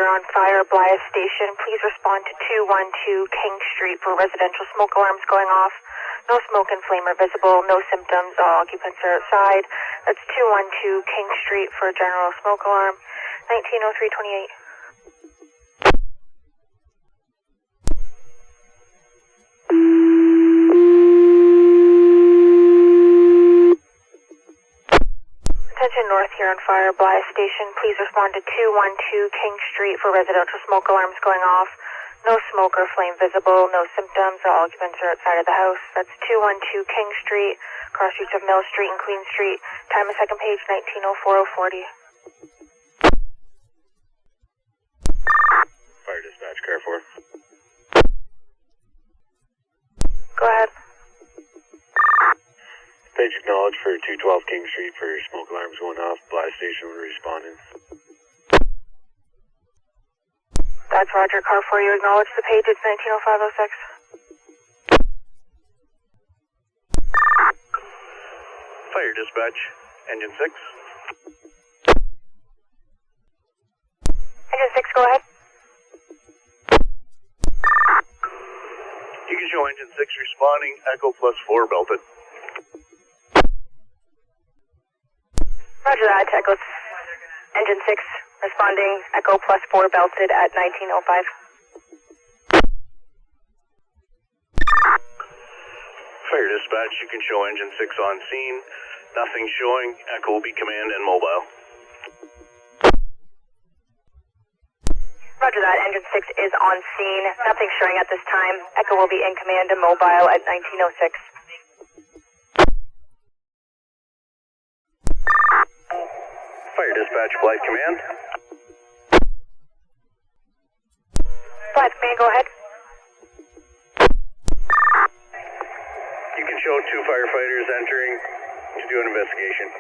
Huron Fire, Blyth Station. Please respond to 212 King Street for residential smoke alarms going off. No smoke and flame are visible, no symptoms, all occupants are outside. That's 212 King Street for general smoke alarm, 190328. Attention North Huron Fire, Blyth Station. Please respond to 212 King Street for residential smoke alarms going off. No smoke or flame visible, no symptoms, all occupants are outside of the house. That's 212 King Street, cross streets of Mill Street and Queen Street. Time of second page, 19:04:40. Fire dispatch, car 4. Go ahead. Page acknowledged for 212 King Street for smoke alarms going off. Blyth Station will responding. That's Roger, car 4, you acknowledge the page, it's 19:05:06. Fire dispatch, engine 6. Engine 6, go ahead. You can show engine 6 responding, Echo +4 belted. Roger that, Echo. Engine 6 responding, Echo +4 belted at 19:05. Fire dispatch, you can show engine 6 on scene. Nothing showing, Echo will be command and mobile. Roger that, engine 6 is on scene. Nothing showing at this time. Echo will be in command and mobile at 19:06. Fire dispatch, Blyth command. Blyth command, go ahead. You can show 2 firefighters entering to do an investigation.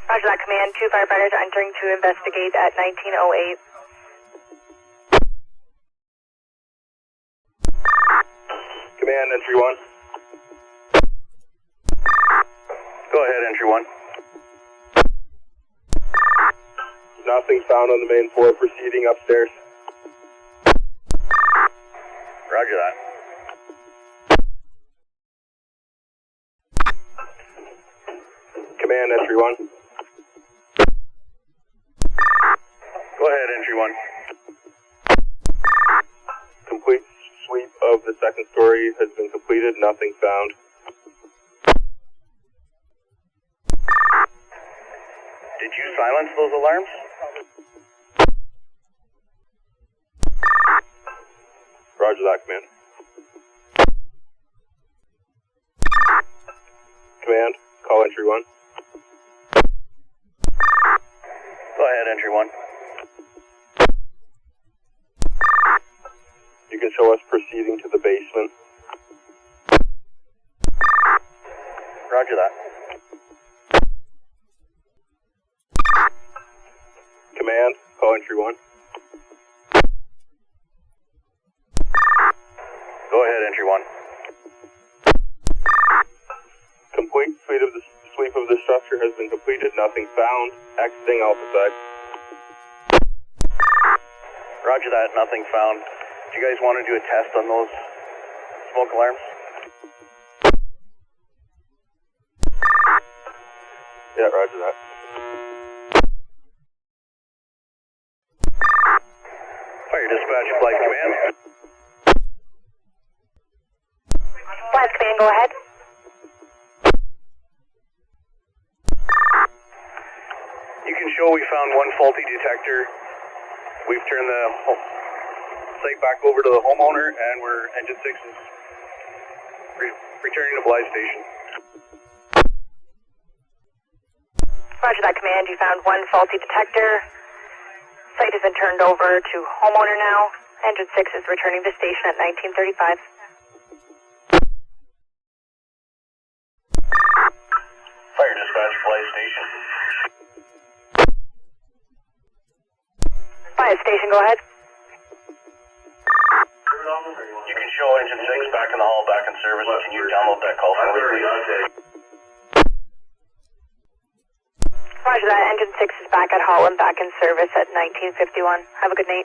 Roger that, command. 2 firefighters are entering to investigate at 19:08. Command, entry 1. Go ahead, entry 1. Nothing found on the main floor, proceeding upstairs. Roger that. Command, entry 1. Go ahead, entry 1. Complete sweep of the second story has been completed, nothing found. Did you silence those alarms? Roger that, command. Command, call entry 1. Go ahead, entry 1. You can show us proceeding to the basement. Roger that. Command, call entry 1. Go ahead, entry 1. Complete sweep of the structure has been completed, nothing found. Exiting Alpha side. Roger that, nothing found. Do you guys want to do a test on those smoke alarms? Yeah, roger that. Fire dispatch, Blyth command. Blyth command, go ahead. You can show we found one faulty detector. We've turned the site back over to the homeowner, and engine 6 is returning to Blyth Station. Roger that, command. You found one faulty detector. Site has been turned over to homeowner now. Engine 6 is returning to station at 19:35. Fire dispatch, Blyth Station. Blyth Station, go ahead. You can show engine 6 back in the hall, back in service. Can you download that call for me, please? Roger that. Engine 6 is back at Holland, back in service at 1951. Have a good night.